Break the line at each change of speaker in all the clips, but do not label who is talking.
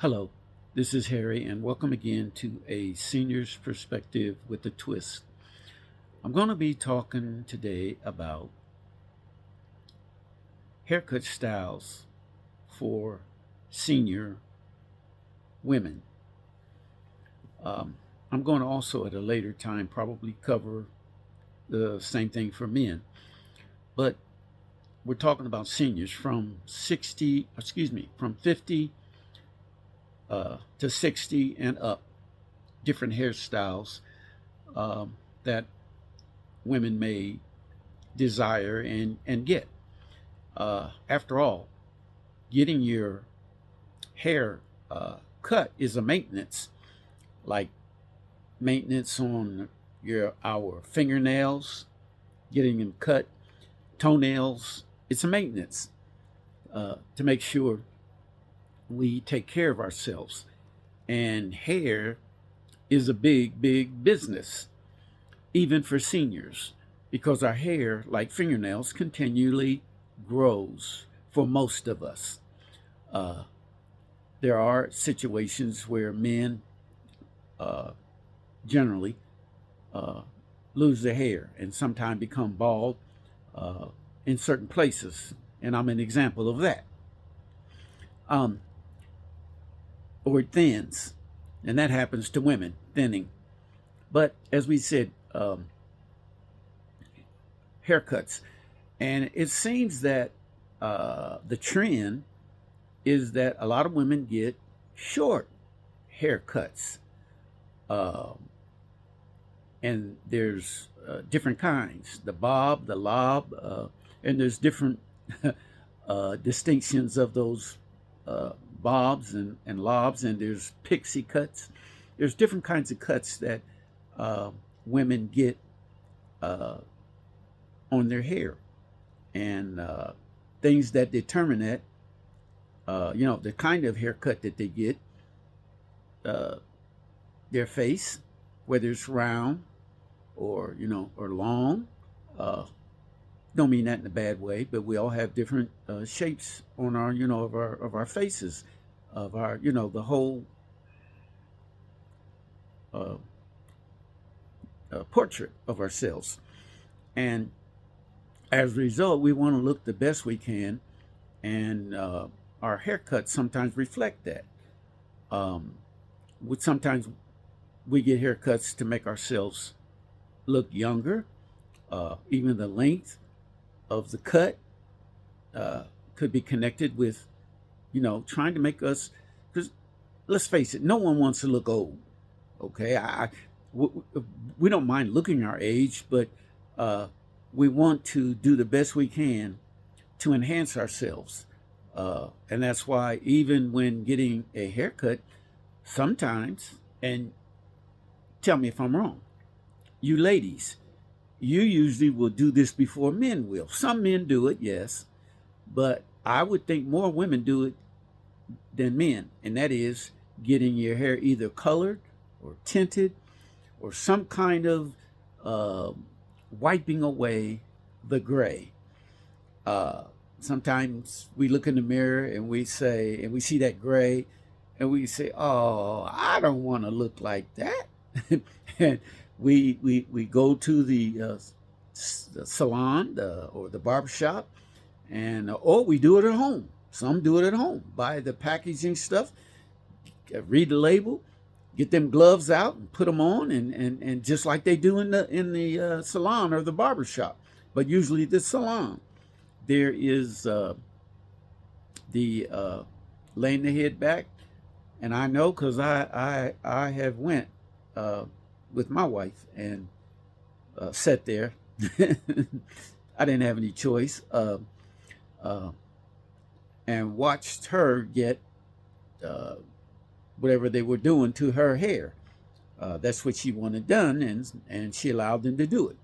Hello, this is Harry, and welcome again to a senior's perspective with a twist. I'm going to be talking today about haircut styles for senior women. Um, I'm going to also at a later time probably cover the same thing for men, but we're talking about seniors from 50 to 60 and up, different hairstyles that women may desire and get. After all, getting your hair cut is a maintenance, like maintenance on our fingernails, getting them cut, toenails. It's a maintenance to make sure we take care of ourselves. And hair is a big, big business, even for seniors, because our hair, like fingernails, continually grows for most of us. Uh, there are situations where men uh, generally uh, lose their hair and sometimes become bald uh, in certain places, and I'm an example of that. Um, or it thins, and that happens to women, thinning. But as we said, haircuts, and it seems that the trend is that a lot of women get short haircuts. Um, and there's different kinds, the bob, the lob, and there's different distinctions of those bobs and lobs, and there's pixie cuts. There's different kinds of cuts that uh, women get uh, on their hair, and things that determine that, the kind of haircut that they get, uh, their face, whether it's round or long. Uh, don't mean that in a bad way, but we all have different shapes on our, of our faces, of our, the whole uh, portrait of ourselves. And as a result, we want to look the best we can, and our haircuts sometimes reflect that. Um, sometimes we get haircuts to make ourselves look younger. Even the length of the cut uh, could be connected with, trying to make us, because let's face it, no one wants to look old. Okay, we don't mind looking our age, but uh, we want to do the best we can to enhance ourselves. And that's why even when getting a haircut, sometimes, and tell me if I'm wrong, you ladies, you usually will do this before men will. Some men do it, yes, but I would think more women do it than men, and that is getting your hair either colored or tinted or some kind of uh, wiping away the gray. Uh, Sometimes we look in the mirror and we say, and we see that gray, and we say, "Oh, I don't want to look like that." And we go to the salon or the barber shop, and or we do it at home. Some do it at home. Buy the packaging stuff, read the label, get them gloves out and put them on, and just like they do in the salon or the barber shop. But usually the salon, there is the laying the head back, and I know because I have went uh, with my wife and sat there. I didn't have any choice, uh, and watched her get uh, whatever they were doing to her hair. That's what she wanted done, and she allowed them to do it.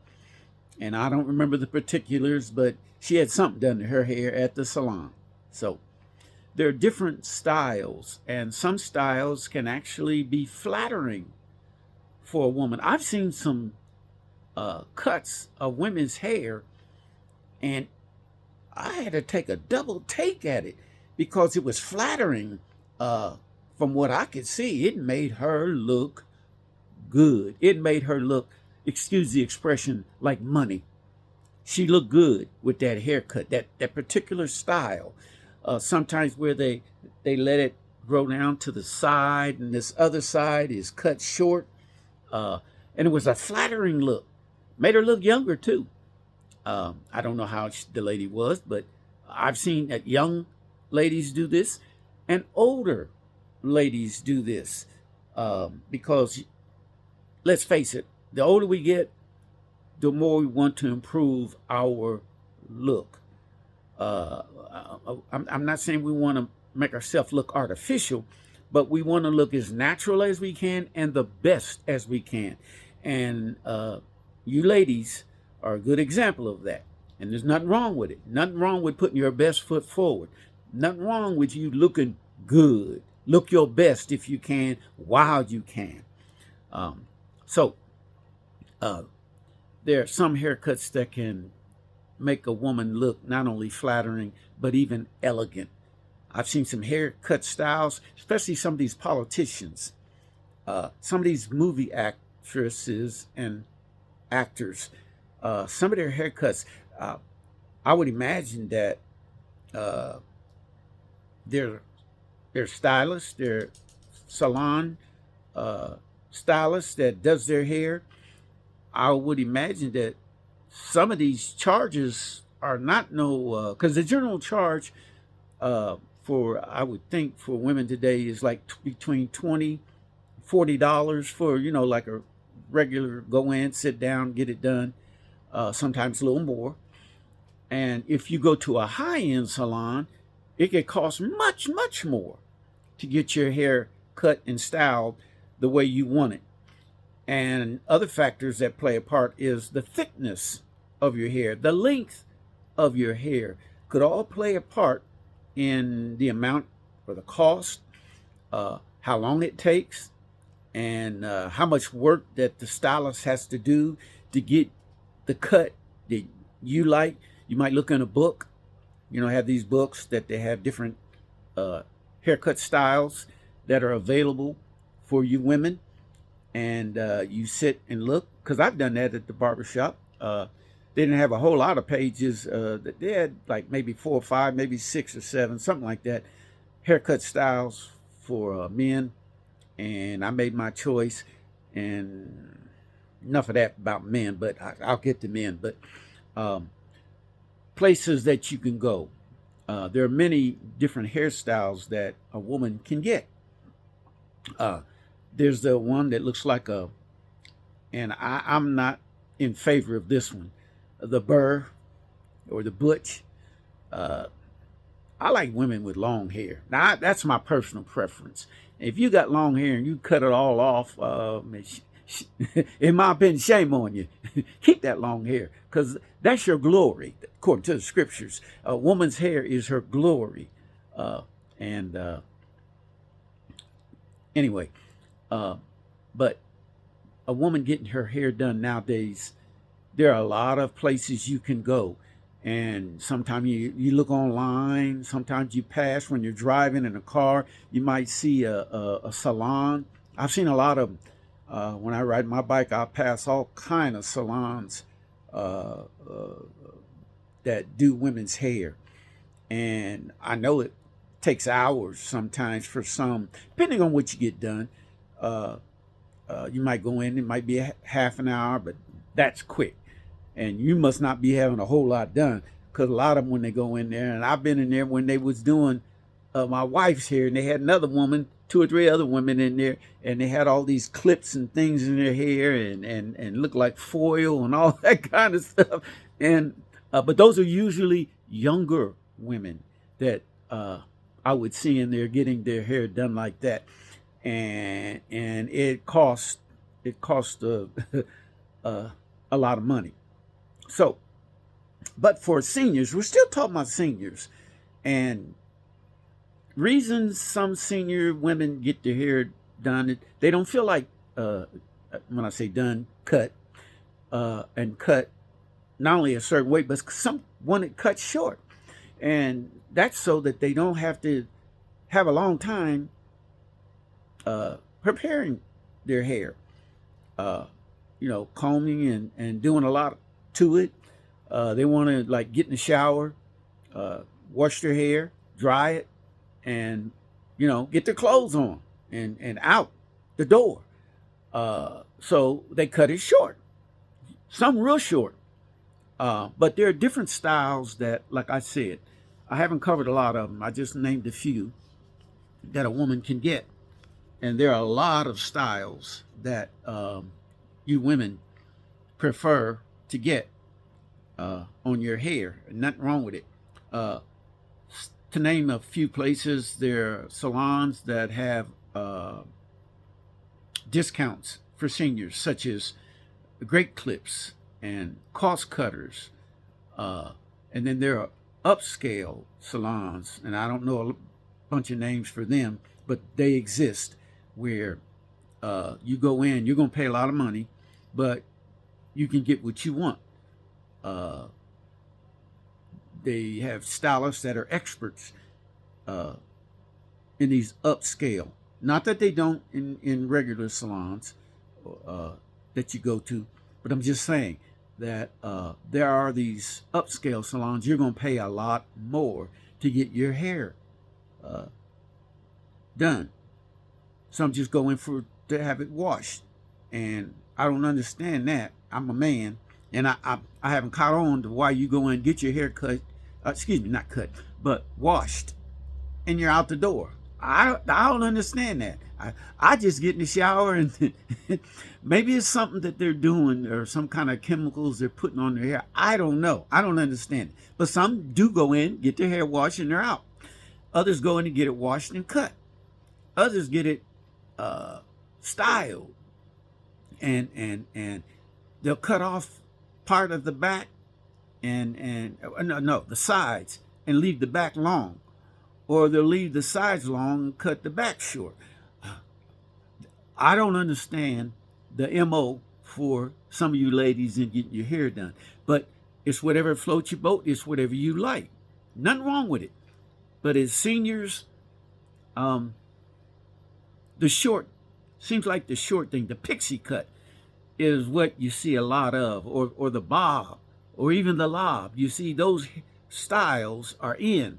And I don't remember the particulars, but she had something done to her hair at the salon. So there are different styles, and some styles can actually be flattering for a woman. I've seen some cuts of women's hair, and I had to take a double take at it because it was flattering uh, from what I could see, it made her look good. It made her look, excuse the expression, like money. She looked good with that haircut, that particular style. Sometimes where they let it grow down to the side, and this other side is cut short, uh, and it was a flattering look. Made her look younger too. I don't know how the lady was, but I've seen that young ladies do this, and older ladies do this, because let's face it, the older we get, the more we want to improve our look. I'm not saying we want to make ourselves look artificial, but we want to look as natural as we can and the best as we can. And you ladies are a good example of that. And there's nothing wrong with it. Nothing wrong with putting your best foot forward. Nothing wrong with you looking good. Look your best if you can, while you can. So there are some haircuts that can make a woman look not only flattering, but even elegant. I've seen some haircut styles, especially some of these politicians, some of these movie actresses and actors, some of their haircuts. I would imagine that their stylist, their salon stylist that does their hair, I would imagine that some of these charges are not no, because the general charge for, I would think, for women today is like between $20, $40 for, like a regular go in, sit down, get it done, sometimes a little more. And if you go to a high-end salon, it could cost much, much more to get your hair cut and styled the way you want it. And other factors that play a part is the thickness of your hair, the length of your hair could all play a part in the amount or the cost, how long it takes, and how much work that the stylist has to do to get the cut that you like. You might look in a book, have these books that they have different haircut styles that are available for you women. And you sit and look, because I've done that at the barbershop. They didn't have a whole lot of pages. They had like maybe 4 or 5, maybe 6 or 7, something like that, haircut styles for men. And I made my choice. And enough of that about men, but I'll get to men. But places that you can go. There are many different hairstyles that a woman can get. There's the one that looks like and I'm not in favor of this one, the burr or the butch. I like women with long hair. Now, that's my personal preference. If you got long hair and you cut it all off, in my opinion, shame on you. Keep that long hair, because that's your glory, according to the scriptures. A woman's hair is her glory. Anyway, but a woman getting her hair done nowadays, there are a lot of places you can go. And sometimes you look online, sometimes you pass when you're driving in a car, you might see a salon. I've seen a lot of them. When I ride my bike, I'll pass all kind of salons that do women's hair. And I know it takes hours sometimes for some, depending on what you get done. You might go in, it might be a half an hour, but that's quick. And you must not be having a whole lot done, because a lot of them, when they go in there, and I've been in there when they was doing my wife's hair, and they had another woman, 2 or 3 other women in there, and they had all these clips and things in their hair and looked like foil and all that kind of stuff. And but those are usually younger women that I would see in there getting their hair done like that. And it cost a lot of money. So, but for seniors, we're still talking about seniors, and reasons some senior women get their hair done, they don't feel like, when I say done, cut, and cut not only a certain way, but some want it cut short. And that's so that they don't have to have a long time preparing their hair, uh, combing and doing a lot to it. They want to like get in the shower, uh, wash their hair, dry it, and get their clothes on and out the door. So they cut it short, some real short. But there are different styles that, like I said, I haven't covered a lot of them. I just named a few that a woman can get. And there are a lot of styles that you women prefer to get on your hair. Nothing wrong with it. Uh, to name a few places, there are salons that have discounts for seniors, such as Great Clips and Cost Cutters. And then there are upscale salons, and I don't know a bunch of names for them, but they exist where you go in, you're going to pay a lot of money, but you can get what you want. They have stylists that are experts in these upscale. Not that they don't in regular salons that you go to, but I'm just saying that there are these upscale salons. You're going to pay a lot more to get your hair done. Some just go in to have it washed, and I don't understand that. I'm a man, and I haven't caught on to why you go in and get your hair cut. Excuse me, not cut, but washed, and you're out the door. I don't understand that. I just get in the shower and maybe it's something that they're doing or some kind of chemicals they're putting on their hair. I don't know. I don't understand it. But some do go in, get their hair washed, and they're out. Others go in and get it washed and cut. Others get it styled, and they'll cut off part of the back and no, the sides, and leave the back long, or they'll leave the sides long and cut the back short. I don't understand the MO for some of you ladies in getting your hair done, but it's whatever floats your boat. It's whatever you like. Nothing wrong with it. But as seniors, the short seems like the short thing, the pixie cut, is what you see a lot of, or the bob, or even the lob. You see those styles are in,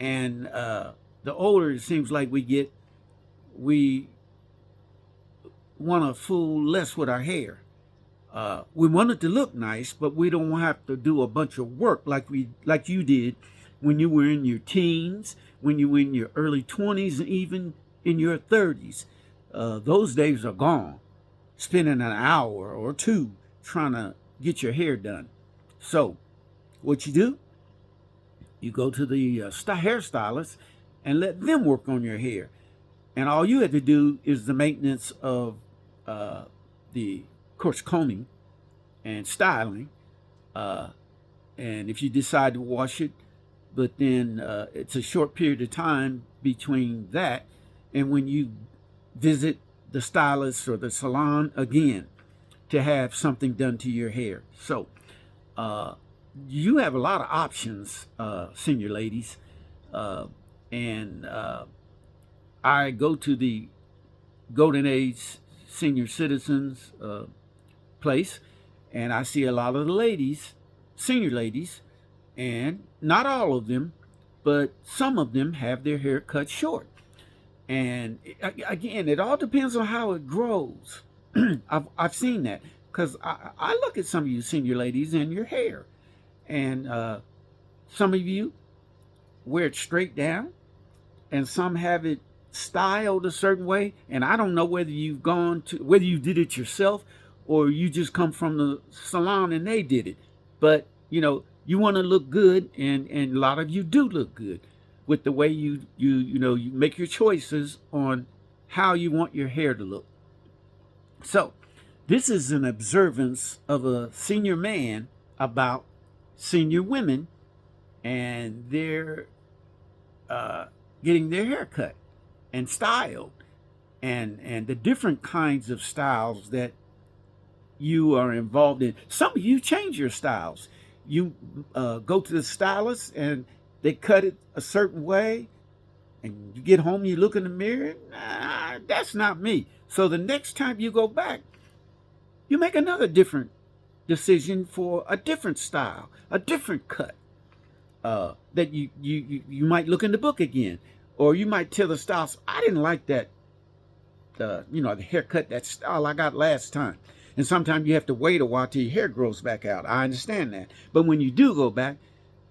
and the older it seems like we get, we want to fool less with our hair. We want it to look nice, but we don't have to do a bunch of work like you did when you were in your teens, when you were in your early 20s, and even in your 30s. Those days are gone. Spending an hour or two trying to get your hair done. So, what you do? You go to the hairstylist and let them work on your hair. And all you have to do is the maintenance of the, of course, combing and styling. And if you decide to wash it, but then it's a short period of time between that and when you visit the stylist or the salon again to have something done to your hair. So you have a lot of options, senior ladies. And I go to the Golden Age Senior Citizens place, and I see a lot of the ladies, senior ladies, and not all of them, but some of them have their hair cut short. And again, it all depends on how it grows. I've seen that, because I look at some of you senior ladies and your hair, and some of you wear it straight down, and some have it styled a certain way. And I don't know whether whether you did it yourself or you just come from the salon and they did it. But you want to look good, and a lot of you do look good with the way you make your choices on how you want your hair to look. So this is an observance of a senior man about senior women and their getting their hair cut and styled, and the different kinds of styles that you are involved in. Some of you change your styles. You go to the stylist and they cut it a certain way, and you get home, you look in the mirror, nah, that's not me. So the next time you go back, you make another different decision for a different style, a different cut. That you might look in the book again, or you might tell the stylist, I didn't like that, the haircut, that style I got last time. And sometimes you have to wait a while till your hair grows back out. I understand that. But when you do go back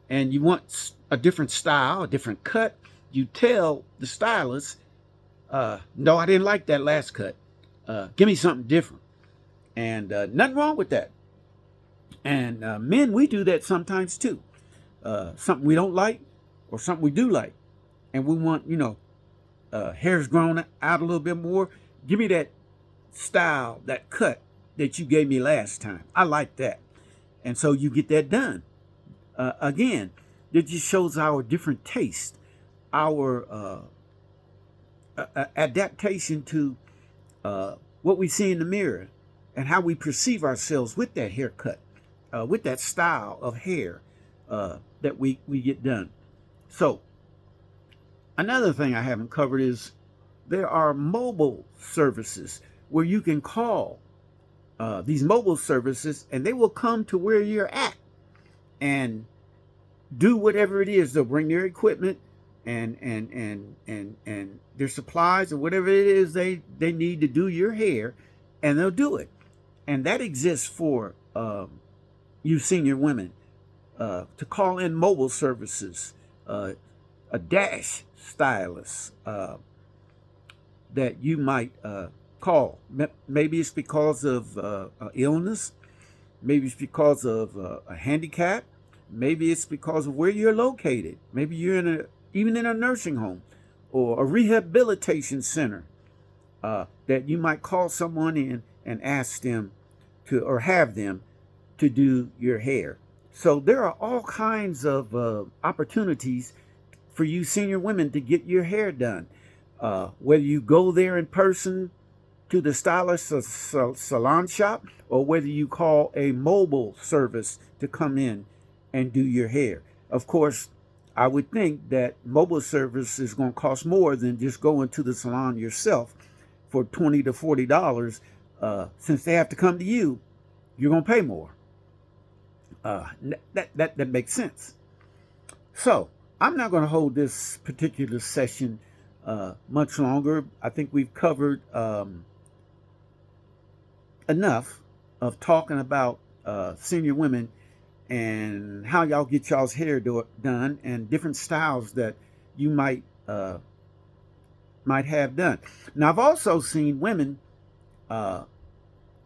and you want a different style, a different cut, you tell the stylist, no, I didn't like that last cut. Give me something different. And nothing wrong with that. And men, we do that sometimes too. Something we don't like or something we do like. And we want, hair's grown out a little bit more. Give me that style, that cut that you gave me last time. I like that. And so you get that done. Again, it just shows our different taste, our adaptation to what we see in the mirror and how we perceive ourselves with that haircut, with that style of hair that we get done. So another thing I haven't covered is there are mobile services where you can call these mobile services and they will come to where you're at and do whatever it is. They'll bring their equipment and their supplies or whatever it is they need to do your hair, and they'll do it. And that exists for you senior women to call in mobile services, a dash stylist that you might call. Maybe it's because of illness. Maybe it's because of a handicap. Maybe it's because of where you're located. Maybe you're even in a nursing home or a rehabilitation center that you might call someone in and ask them to, or have them to do your hair. So there are all kinds of opportunities for you senior women to get your hair done. Whether you go there in person to the stylist or salon shop, or whether you call a mobile service to come in and do your hair. Of course, I would think that mobile service is going to cost more than just going to the salon yourself for $20 to $40. Since they have to come to you, you're going to pay more. That makes sense. So I'm not going to hold this particular session much longer. I think we've covered enough of talking about senior women and how y'all get y'all's hair done and different styles that you might have done. Now, I've also seen women that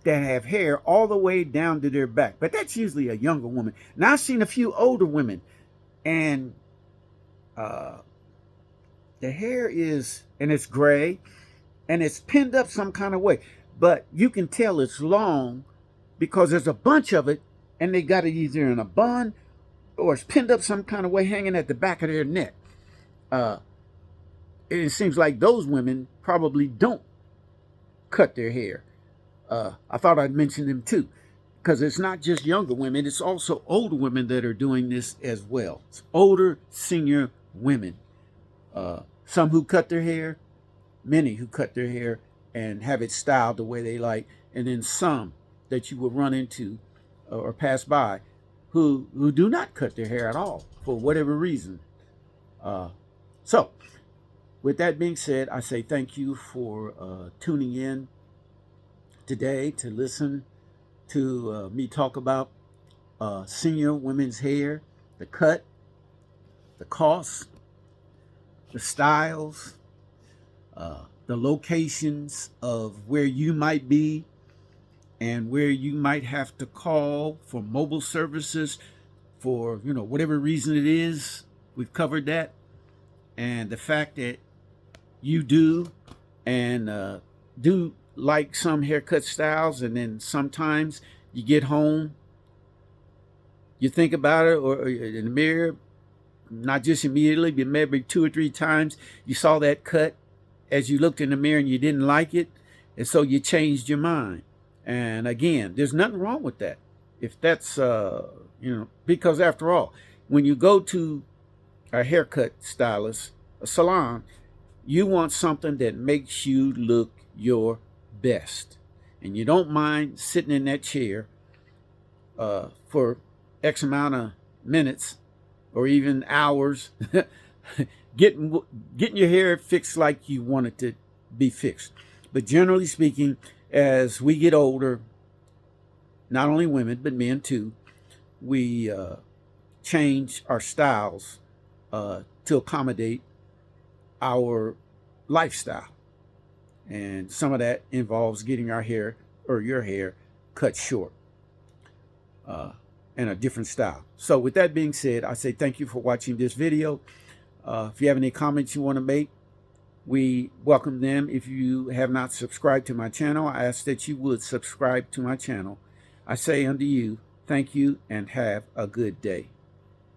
have hair all the way down to their back, but that's usually a younger woman. Now, I've seen a few older women, and the hair is, and it's gray, and it's pinned up some kind of way, but you can tell it's long because there's a bunch of it, and they got it either in a bun or it's pinned up some kind of way hanging at the back of their neck. It seems like those women probably don't cut their hair. I thought I'd mention them too, because it's not just younger women, it's also older women that are doing this as well. It's older senior women. Some who cut their hair, many who cut their hair and have it styled the way they like, and then some that you will run into or pass by who do not cut their hair at all for whatever reason. So with that being said, I say thank you for tuning in today to listen to me talk about senior women's hair, the cut, the cost, the styles, the locations of where you might be and where you might have to call for mobile services for, whatever reason it is. We've covered that. And the fact that you do and do like some haircut styles, and then sometimes you get home, you think about it, or in the mirror, not just immediately, but maybe 2 or 3 times you saw that cut as you looked in the mirror and you didn't like it, and so you changed your mind. And again, there's nothing wrong with that. If that's, because after all, when you go to a haircut stylist, a salon, You want something that makes you look your best. And you don't mind sitting in that chair for X amount of minutes or even hours, getting your hair fixed like you want it to be fixed. But generally speaking, as we get older, not only women but men too, we change our styles to accommodate our lifestyle, and some of that involves getting our hair or your hair cut short in a different style. So with that being said, I say thank you for watching this video. If you have any comments you want to make, we welcome them. If you have not subscribed to my channel, I ask that you would subscribe to my channel. I say unto you, thank you and have a good day.